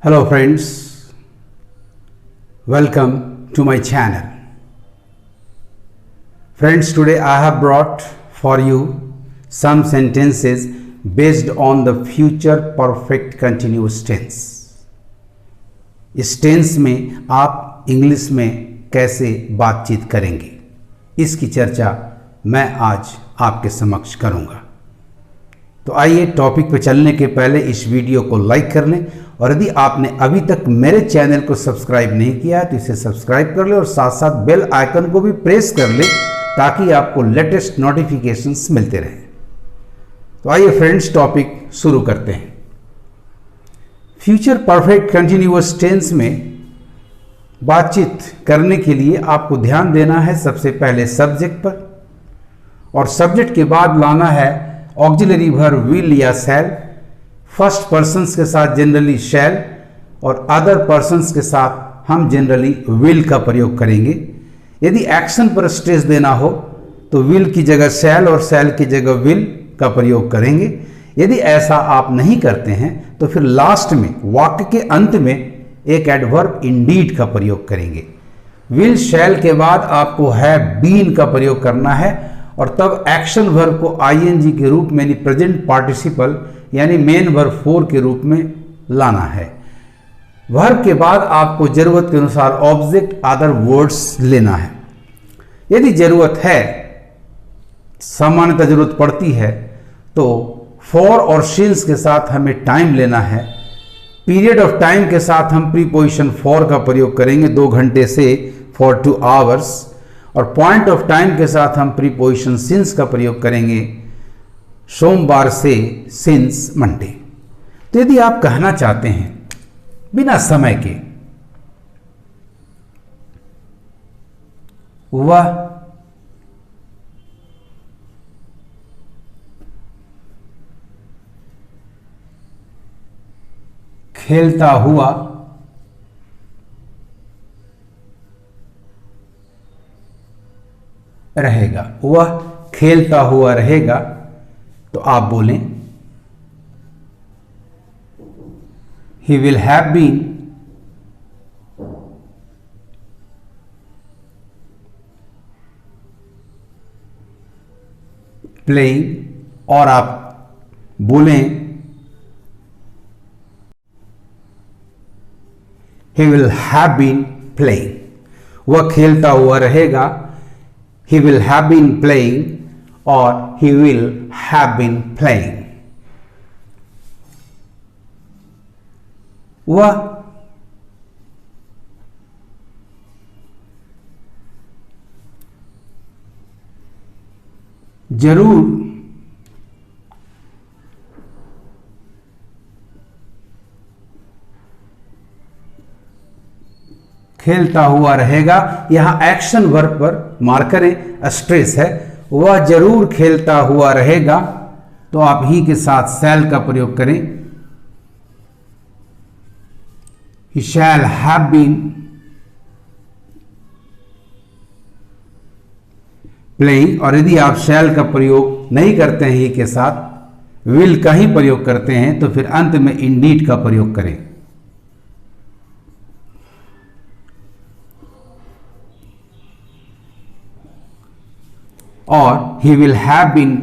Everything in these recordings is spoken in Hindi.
Hello friends, welcome to my channel. Friends, today I have brought for you some sentences based on the future perfect continuous tense. इस टेंस में आप इंग्लिश में कैसे बातचीत करेंगे, इसकी चर्चा मैं आज आपके समक्ष करूंगा। तो आइए टॉपिक पे चलने के पहले इस वीडियो को लाइक कर लें और यदि आपने अभी तक मेरे चैनल को सब्सक्राइब नहीं किया है तो इसे सब्सक्राइब कर लें और साथ साथ बेल आइकन को भी प्रेस कर लें ताकि आपको लेटेस्ट नोटिफिकेशंस मिलते रहें। तो आइए फ्रेंड्स टॉपिक शुरू करते हैं। फ्यूचर परफेक्ट कंटिन्यूअस टेंस में बातचीत करने के लिए आपको ध्यान देना है सबसे पहले सब्जेक्ट पर, और सब्जेक्ट के बाद लाना है ऑक्सिलरी वर्ब विल या शैल। फर्स्ट पर्सन्स के साथ जनरली शैल और अदर पर्सन्स के साथ हम जनरली विल का प्रयोग करेंगे। यदि एक्शन पर स्ट्रेस देना हो तो विल की जगह शैल और शैल की जगह विल का प्रयोग करेंगे। यदि ऐसा आप नहीं करते हैं तो फिर लास्ट में वाक्य के अंत में एक एडवर्ब इंडीड का प्रयोग करेंगे। विल शैल के बाद आपको हैव बीन का प्रयोग करना है और तब एक्शन वर्ब को आईएनजी के रूप में यानी प्रेजेंट पार्टिसिपल यानी मेन वर्ब 4 के रूप में लाना है। वर्ब के बाद आपको जरूरत के अनुसार ऑब्जेक्ट अदर वर्ड्स लेना है। यदि जरूरत है, सामान्यतः जरूरत पड़ती है, तो फॉर और सिंस के साथ हमें टाइम लेना है। पीरियड ऑफ टाइम के साथ हम प्रीपोजिशन फॉर का प्रयोग करेंगे, 2 घंटे से फॉर 2 आवर्स, और पॉइंट ऑफ टाइम के साथ हम प्रीपोजिशन सिंस का प्रयोग करेंगे, सोमवार से सिंस मंडे। तो यदि आप कहना चाहते हैं बिना समय के वह खेलता हुआ रहेगा, वह खेलता हुआ रहेगा, तो आप बोलें he will have been playing, और आप बोलें he will have been playing, वह खेलता हुआ रहेगा, he will have been playing or he will have been playing। वह जरूर खेलता हुआ रहेगा। यहां एक्शन वर्ब पर मार्क करें, स्ट्रेस है, वह जरूर खेलता हुआ रहेगा, तो आप ही के साथ शैल का प्रयोग करें, he shall have been playing। और यदि आप शैल का प्रयोग नहीं करते हैं ही के साथ, विल का ही प्रयोग करते हैं, तो फिर अंत में इंडीड का प्रयोग करें। और he will have been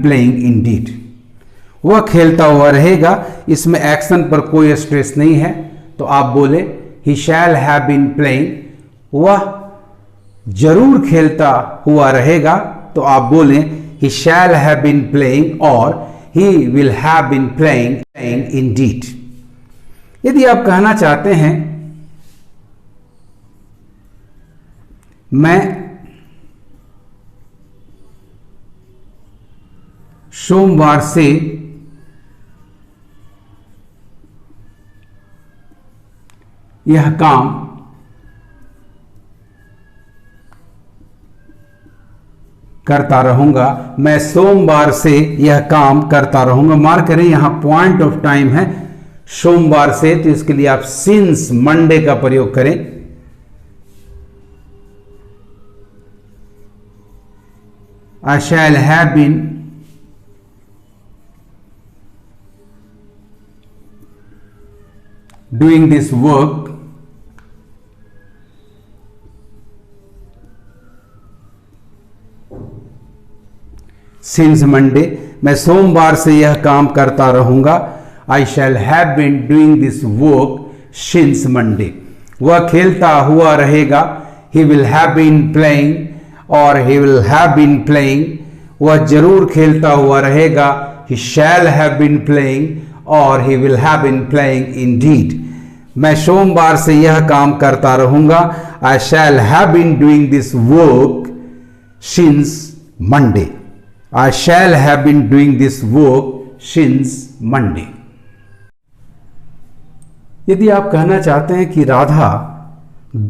playing indeed। वह खेलता हुआ रहेगा, इसमें एक्शन पर कोई स्ट्रेस नहीं है, तो आप बोले he shall have been playing, वह जरूर खेलता हुआ रहेगा, तो आप बोले he shall have been playing और he will have been playing indeed। यदि आप कहना चाहते हैं मैं सोमवार से यह काम करता रहूंगा, मैं सोमवार से यह काम करता रहूंगा। मार्क करें, यहां पॉइंट ऑफ टाइम है सोमवार से, तो इसके लिए आप सिंस मंडे का प्रयोग करें। I shall have been doing this work since Monday. मैं सोमवार से यह काम करता रहूंगा. I shall have been doing this work since Monday. वह खेलता हुआ रहेगा. He will have been playing और he will have been playing. वह जरूर खेलता हुआ रहेगा. He shall have been playing और he will have been playing indeed. मैं सोमवार से यह काम करता रहूंगा. I shall have been doing this work since Monday. I shall have been doing this work since Monday. यदि आप कहना चाहते हैं कि राधा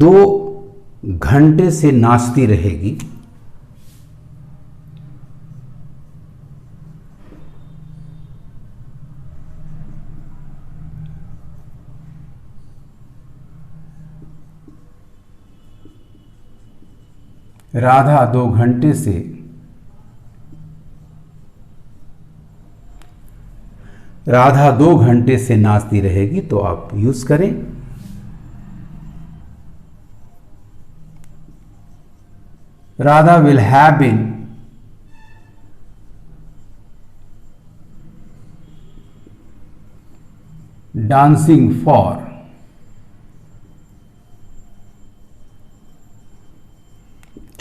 2 घंटे से नाचती रहेगी, राधा 2 घंटे से नाचती रहेगी, तो आप यूज करें Radha will have been dancing for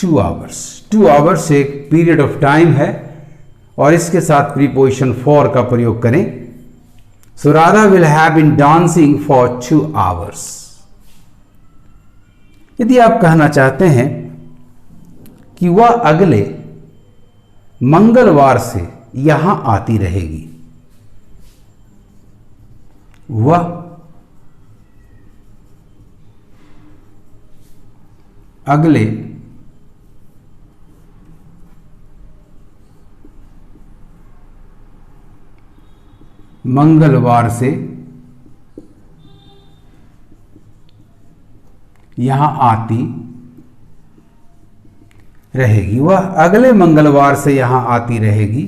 2 hours. 2 hours एक पीरियड ऑफ टाइम है और इसके साथ प्रीपोजिशन फॉर का प्रयोग करें. So Radha will have been dancing for 2 hours. यदि आप कहना चाहते हैं कि वह अगले मंगलवार से यहां आती रहेगी, वह अगले मंगलवार से यहां आती रहेगी. वह अगले मंगलवार से यहां आती रहेगी.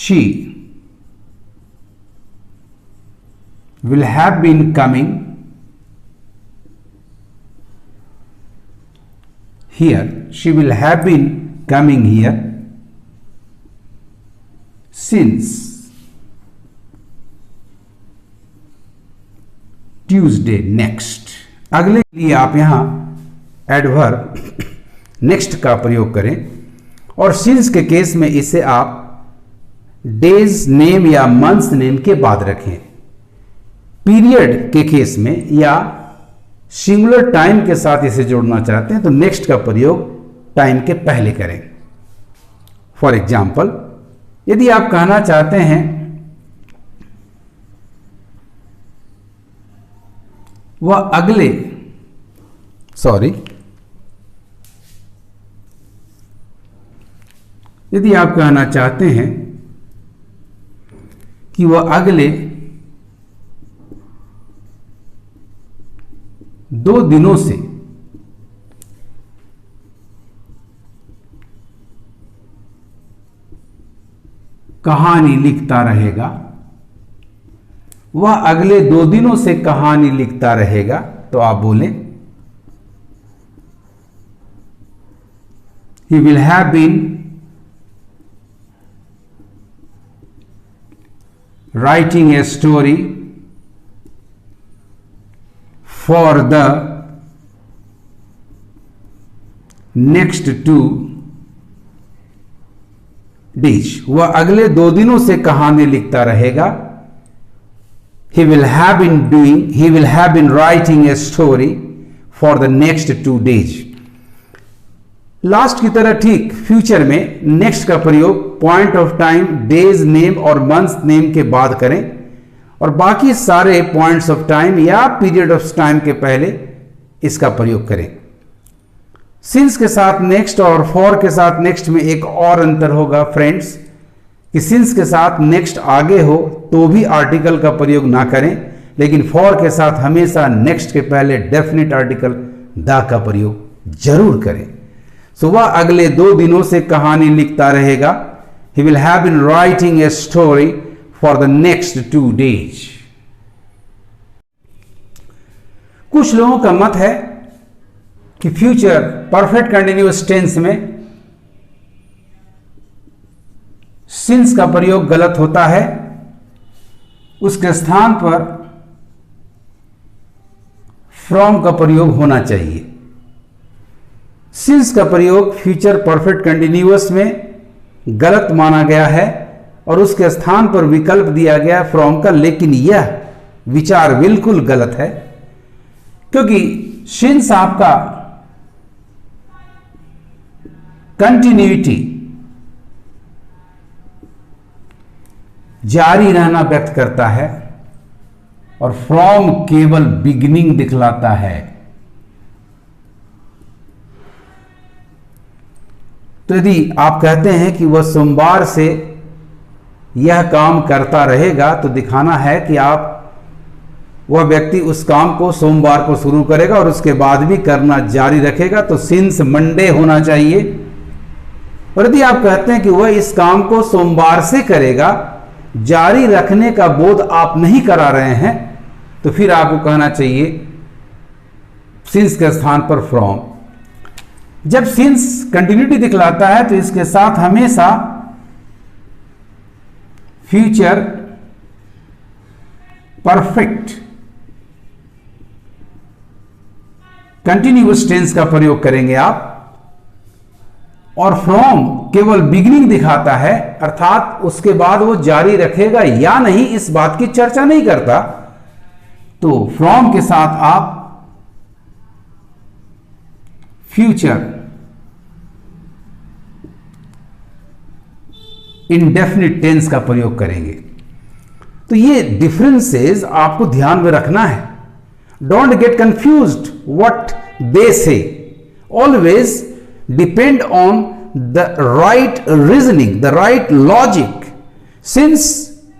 She will have been coming here. She will have been coming here since Tuesday next. अगले के लिए आप यहां एडवर्ब नेक्स्ट का प्रयोग करें और सिंस के केस में इसे आप डेज नेम या मंथ्स नेम के बाद रखें. पीरियड के केस में या सिंगुलर टाइम के साथ इसे जोड़ना चाहते हैं तो नेक्स्ट का प्रयोग टाइम के पहले करें. फॉर एग्जाम्पल, यदि आप कहना चाहते हैं वह अगले यदि आप कहना चाहते हैं कि वह अगले 2 दिनों से कहानी लिखता रहेगा, वह अगले 2 दिनों से कहानी लिखता रहेगा, तो आप बोलें he will have been writing a story for the next 2 days. वह अगले 2 दिनों से कहानी लिखता रहेगा. He will have been writing a story for the next 2 days. Last की तरह ठीक फ्यूचर में नेक्स्ट का प्रयोग point of time, days name और मंथ्स नेम के बाद करें और बाकी सारे पॉइंट्स ऑफ टाइम या पीरियड ऑफ टाइम के पहले इसका प्रयोग करें. सिंस के साथ नेक्स्ट और फॉर के साथ नेक्स्ट में एक और अंतर होगा फ्रेंड्स कि सिंस के साथ नेक्स्ट आगे हो तो भी आर्टिकल का प्रयोग ना करें, लेकिन फॉर के साथ हमेशा नेक्स्ट के पहले डेफिनेट आर्टिकल द का प्रयोग जरूर करें. सो वह अगले 2 दिनों से कहानी लिखता रहेगा। He will have been writing a story for the next 2 days। कुछ लोगों का मत है कि फ्यूचर परफेक्ट कंटिन्यूअस टेंस में सिंस का प्रयोग गलत होता है, उसके स्थान पर फ्रॉम का प्रयोग होना चाहिए। सिंस का प्रयोग फ्यूचर परफेक्ट कंटिन्यूअस में गलत माना गया है और उसके स्थान पर विकल्प दिया गया फ्रॉम का, लेकिन यह विचार बिल्कुल गलत है, क्योंकि सिंस आपका कंटिन्यूटी, जारी रहना व्यक्त करता है और फ्रॉम केवल बिगिनिंग दिखलाता है। तो यदि आप कहते हैं कि वह सोमवार से यह काम करता रहेगा, तो दिखाना है कि वह व्यक्ति उस काम को सोमवार को शुरू करेगा और उसके बाद भी करना जारी रखेगा, तो सिंस मंडे होना चाहिए। और यदि आप कहते हैं कि वह इस काम को सोमवार से करेगा, जारी रखने का बोध आप नहीं करा रहे हैं, तो फिर आपको कहना चाहिए सिंस के स्थान पर फ्रॉम। जब सिंस कंटिन्यूटी दिखलाता है तो इसके साथ हमेशा फ्यूचर परफेक्ट कंटिन्यूअस टेंस का प्रयोग करेंगे आप, और फ्रॉम केवल बिगिनिंग दिखाता है, अर्थात उसके बाद वो जारी रखेगा या नहीं इस बात की चर्चा नहीं करता। तो फ्रॉम के साथ आप फ्यूचर इंडेफिनिट टेंस का प्रयोग करेंगे। तो ये डिफरेंसेस आपको ध्यान में रखना है। Don't get confused what they say, always depend on the right reasoning, the right logic. Since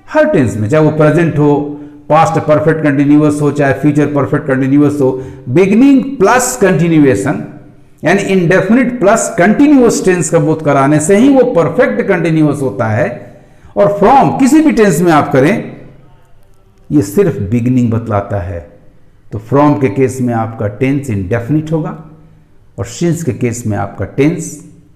हर टेंस में, चाहे वो प्रेजेंट हो, पास्ट परफेक्ट कंटिन्यूअस हो, चाहे फ्यूचर परफेक्ट कंटिन्यूअस हो, बिगिनिंग प्लस कंटिन्यूएशन यानी इंडेफिनिट प्लस कंटिन्यूअस टेंस का बोध कराने से ही वो परफेक्ट कंटिन्यूअस होता है। और फ्रॉम किसी भी टेंस में आप करें, ये सिर्फ बिगिनिंग बतलाता है। तो फ्रॉम के केस में आपका टेंस इंडेफिनिट होगा और सिंस के केस में आपका टेंस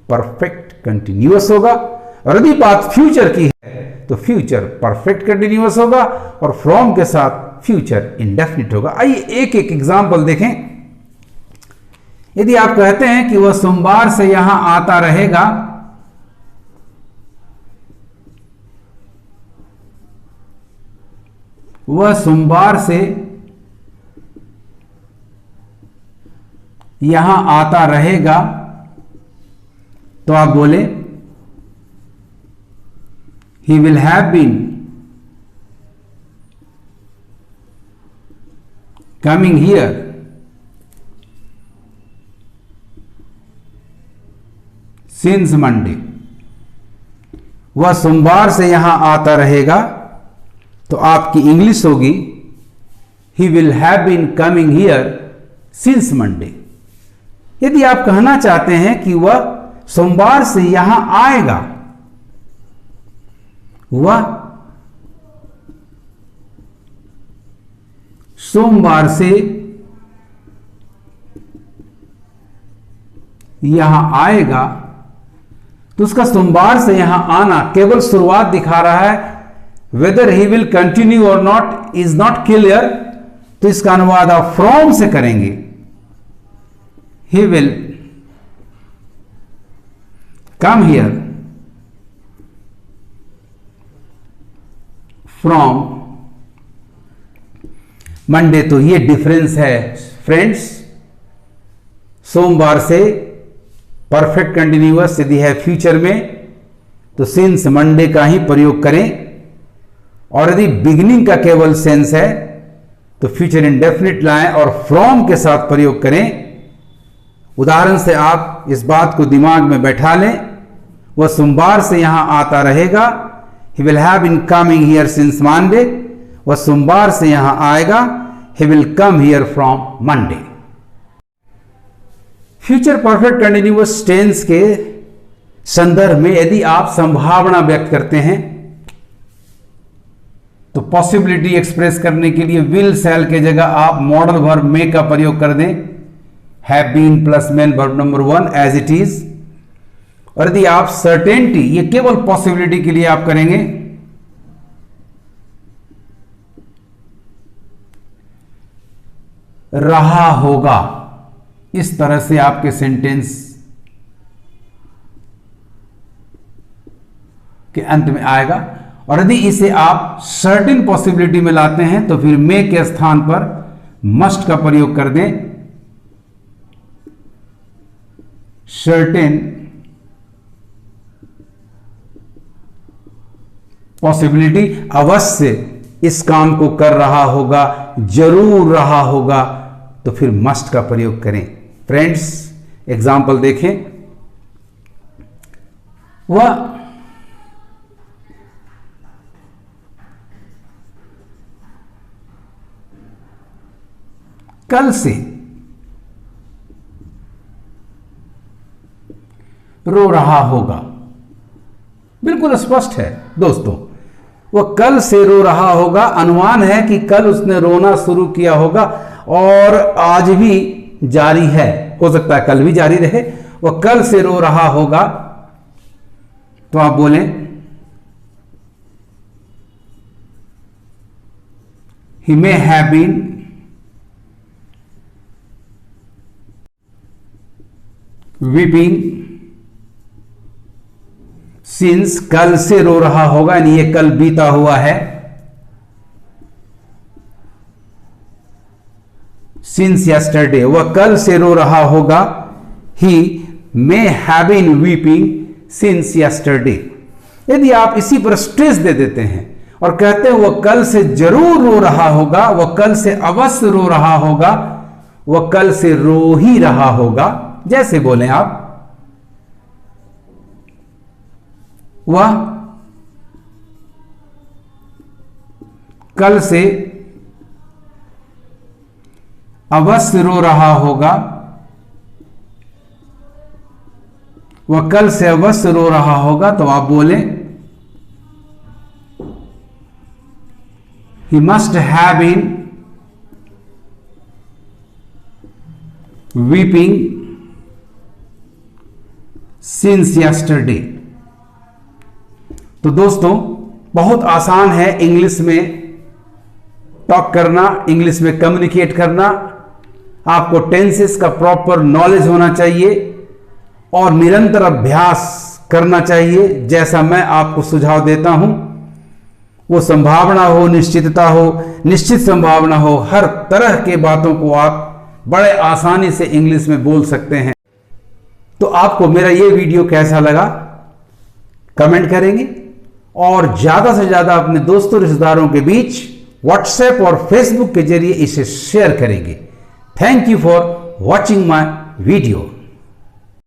परफेक्ट कंटिन्यूअस होगा। और यदि बात फ्यूचर की है तो फ्यूचर परफेक्ट कंटिन्यूअस होगा और फ्रॉम के साथ फ्यूचर इंडेफिनिट होगा। आइए एक एक एग्जांपल देखें। यदि आप कहते हैं कि वह सोमवार से यहां आता रहेगा, वह सोमवार से यहां आता रहेगा, तो आप बोले he will have been coming here since Monday. वह सोमवार से यहां आता रहेगा, तो आपकी इंग्लिश होगी he will have been coming here since Monday. यदि आप कहना चाहते हैं कि वह सोमवार से यहां आएगा, वह सोमवार से यहां आएगा, तो उसका सोमवार से यहां आना केवल शुरुआत दिखा रहा है। वेदर ही विल कंटिन्यू और नॉट इज नॉट क्लियर, तो इसका अनुवाद आप फ्रॉम से करेंगे। ही will come here from Monday. तो ये डिफरेंस है फ्रेंड्स। सोमवार से परफेक्ट कंटिन्यूअस यदि है फ्यूचर में, तो सिंस मंडे का ही प्रयोग करें, और यदि बिगिनिंग का केवल सेंस है तो फ्यूचर इंडेफिनिट लाएं और फ्रॉम के साथ प्रयोग करें। उदाहरण से आप इस बात को दिमाग में बैठा लें, वह सोमवार से यहां आता रहेगा, he will have been coming here since Monday. वह सोमवार से यहां आएगा, he will come here from Monday. Future perfect continuous tense के संदर्भ में यदि आप संभावना व्यक्त करते हैं तो पॉसिबिलिटी एक्सप्रेस करने के लिए विल शैल के जगह आप मॉडल वर्ब मे का प्रयोग कर दें, have been plus main verb number 1 as it is. और यदि आप सर्टेनिटी, ये केवल पॉसिबिलिटी के लिए आप करेंगे, रहा होगा, इस तरह से आपके सेंटेंस के अंत में आएगा। और यदि इसे आप सर्टेन पॉसिबिलिटी में लाते हैं तो फिर मे के स्थान पर मस्ट का प्रयोग कर दें, सर्टेन पॉसिबिलिटी, अवश्य इस काम को कर रहा होगा, जरूर रहा होगा, तो फिर मस्ट का प्रयोग करें। फ्रेंड्स, एग्जाम्पल देखें। वह कल से रो रहा होगा, बिल्कुल स्पष्ट है दोस्तों, वह कल से रो रहा होगा। अनुमान है कि कल उसने रोना शुरू किया होगा और आज भी जारी है, हो सकता है कल भी जारी रहे। वह कल से रो रहा होगा, तो आप बोलें he may have been weeping since, कल से रो रहा होगा, यानी ये कल बीता हुआ है। सिंस यस्टरडे, वह कल से रो रहा होगा, he may have been weeping since yesterday. यदि आप इसी पर स्ट्रेस दे देते हैं और कहते हैं वह कल से जरूर रो रहा होगा, वह कल से अवश्य रो रहा होगा, वह कल से रो ही रहा होगा, जैसे बोलें आप, वह कल से अवश्य रो रहा होगा, वह कल से अवश्य रो रहा होगा, तो आप बोलें he must have been weeping since yesterday. तो दोस्तों, बहुत आसान है इंग्लिश में टॉक करना, इंग्लिश में कम्युनिकेट करना। आपको टेंसेस का प्रॉपर नॉलेज होना चाहिए और निरंतर अभ्यास करना चाहिए। जैसा मैं आपको सुझाव देता हूं, वो संभावना हो, निश्चितता हो, निश्चित संभावना हो, हर तरह के बातों को आप बड़े आसानी से इंग्लिश में बोल सकते हैं। तो आपको मेरा ये वीडियो कैसा लगा कमेंट करेंगे और ज्यादा से ज्यादा अपने दोस्तों रिश्तेदारों के बीच व्हाट्सएप और फेसबुक के जरिए इसे शेयर करेंगे। Thank you for watching my video.